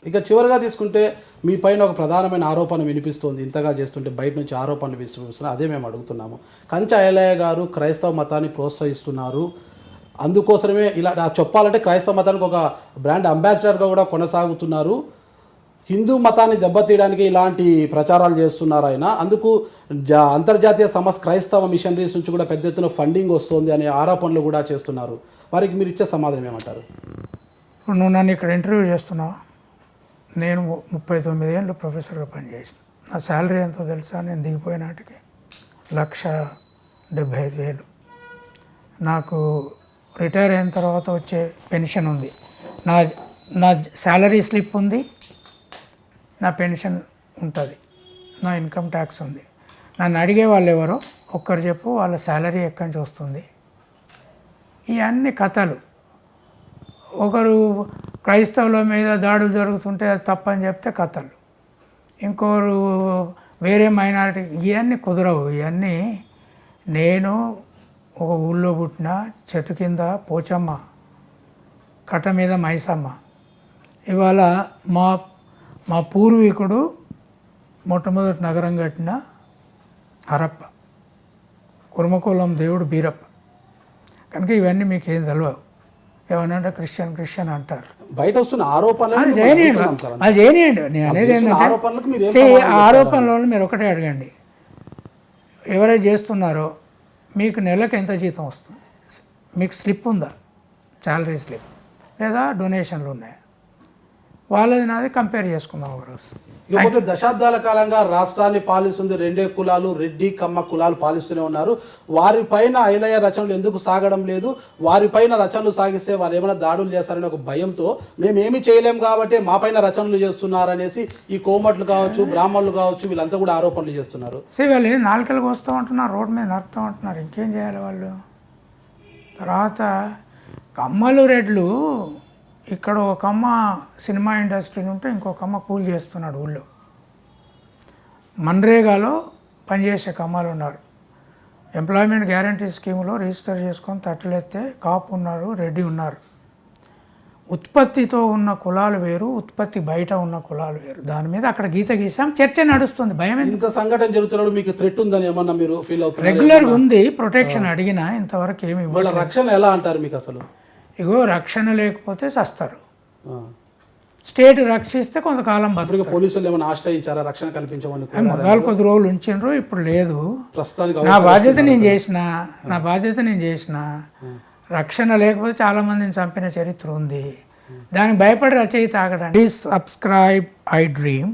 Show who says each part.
Speaker 1: ఇక చివరిగా తీసుకుంటే మీ పైన ఒక ప్రధానమైన ఆరోపణ వినిపిస్తోంది, ఇంతగా చేస్తుంటే బయట నుంచి ఆరోపణలు వినిపిస్తున్నారు, అదే మేము అడుగుతున్నాము. కంచ ఐలయ్య గారు క్రైస్తవ మతాన్ని ప్రోత్సహిస్తున్నారు, అందుకోసమే ఇలా చెప్పాలంటే క్రైస్తవ మతానికి ఒక బ్రాండ్ అంబాసిడర్గా కూడా కొనసాగుతున్నారు, హిందూ మతాన్ని దెబ్బతీయడానికి ఇలాంటి ప్రచారాలు చేస్తున్నారు ఆయన, అందుకు అంతర్జాతీయ క్రైస్తవ మిషనరీస్ నుంచి కూడా పెద్ద ఎత్తున ఫండింగ్ వస్తుంది అనే ఆరోపణలు కూడా చేస్తున్నారు. వారికి మీరు ఇచ్చే సమాధానం ఏమంటారు?
Speaker 2: ఇప్పుడు నువ్వు నన్ను ఇక్కడ ఇంటర్వ్యూ చేస్తున్నావు. నేను 39 ఏళ్ళు ప్రొఫెసర్గా పనిచేసిన. నా శాలరీ ఎంతో తెలుసా? నేను దిగిపోయినాటికి 1,75,000. నాకు రిటైర్ అయిన తర్వాత వచ్చే పెన్షన్ ఉంది, నా శాలరీ స్లిప్ ఉంది, నా పెన్షన్ ఉంటుంది, నా ఇన్కమ్ ట్యాక్స్ ఉంది. నన్ను అడిగే వాళ్ళు ఎవరో ఒక్కరు చెప్పు, వాళ్ళ శాలరీ ఎక్కడి నుంచి వస్తుంది? ఇవన్నీ కథలు. ఒకరు క్రైస్తవుల మీద దాడులు జరుగుతుంటే అది తప్పని చెప్తే కథలు, ఇంకొకరు వేరే మైనారిటీ, ఇవన్నీ కుదరవు. ఇవన్నీ నేను ఒక ఊళ్ళో పుట్టిన, చెట్టు కింద పోచమ్మ, కట్ట మీద మైసమ్మ. ఇవాళ మా పూర్వీకుడు మొట్టమొదటి నగరం కట్టిన హరప్ప, కుర్మకులం దేవుడు బీరప్ప. కనుక ఇవన్నీ మీకు ఏం తెలియవు. ఏమన్నా క్రిస్టియన్ అంటారు.
Speaker 1: బయట వస్తున్న ఆరోపణలు
Speaker 2: అది చేయనియండి. నేను అనేది ఏంటంటే ఆరోపణలను మీరు ఒకటే అడగండి, ఎవరైతే చేస్తున్నారో మీకు నెలకు ఎంత జీతం వస్తుంది, మీకు స్లిప్ ఉందా, శాలరీ స్లిప్, లేదా డొనేషన్లు ఉన్నాయా, వాళ్ళది నాది కంపేర్ చేసుకుందాం ఒకరోజు.
Speaker 1: ఇకపోతే దశాబ్దాల కాలంగా రాష్ట్రాన్ని పాలిస్తుంది రెండే కులాలు, రెడ్డి కమ్మ కులాలు పాలిస్తూనే ఉన్నారు. వారిపైన ఐలయ్య రచనలు ఎందుకు సాగడం లేదు, వారిపైన రచనలు సాగిస్తే వారు ఏమైనా దాడులు చేస్తారనే ఒక భయంతో మేమేమి చేయలేం కాబట్టి మా పైన రచనలు చేస్తున్నారనేసి ఈ కోమట్లు కావచ్చు, బ్రాహ్మణులు కావచ్చు, వీళ్ళంతా కూడా ఆరోపణలు చేస్తున్నారు.
Speaker 2: వాళ్ళు నాలుకలకు వస్తూ ఉంటున్నారు, రోడ్డు మీద నరుకుతూ ఉంటున్నారు, ఇంకేం చేయాలి వాళ్ళు. తర్వాత కమ్మలు రెడ్లు, ఇక్కడ ఒక అమ్మ సినిమా ఇండస్ట్రీని ఉంటే ఇంకొక అమ్మ కూలి చేస్తున్నాడు ఊళ్ళో. మన్రేగాలో పనిచేసే కమ్మలు ఉన్నారు, ఎంప్లాయ్మెంట్ గ్యారంటీ స్కీమ్లో రిజిస్టర్ చేసుకొని తట్టలెత్తే కాపు ఉన్నారు, రెడ్డి ఉన్నారు. ఉత్పత్తితో ఉన్న కులాలు వేరు, ఉత్పత్తి బయట ఉన్న కులాలు వేరు. దాని మీద అక్కడ గీత గీసాం, చర్చ నడుస్తుంది. భయం
Speaker 1: ఇంత సంఘటన జరుగుతున్నాడు, మీకు థ్రెట్ ఉందని ఏమన్నా మీరు ఫీల్ అవుతారు?
Speaker 2: రెగ్యులర్గా ఉంది, ప్రొటెక్షన్ అడిగినా ఇంతవరకు ఏమి
Speaker 1: వాళ్ళ రక్షణ ఎలా అంటారు మీకు అసలు?
Speaker 2: ఇగో రక్షణ లేకపోతే చస్తారు. స్టేట్ రక్షిస్తే కొంతకాలం బతుకు.
Speaker 1: పోలీసులు ఏమైనా ఆశ్రయించారా రక్షణ కల్పించమని?
Speaker 2: మగాళ్ళు కొద్ది రోజులు ఉంచిండ్రు, ఇప్పుడు లేదు.
Speaker 1: ప్రస్తుతానికి
Speaker 2: నా బాధ్యత నేను చేసిన రక్షణ లేకపోతే చాలా మందిని చంపిన చరిత్ర ఉంది. దానికి భయపడి రచయిత ఆగడానికి. Please subscribe I dream.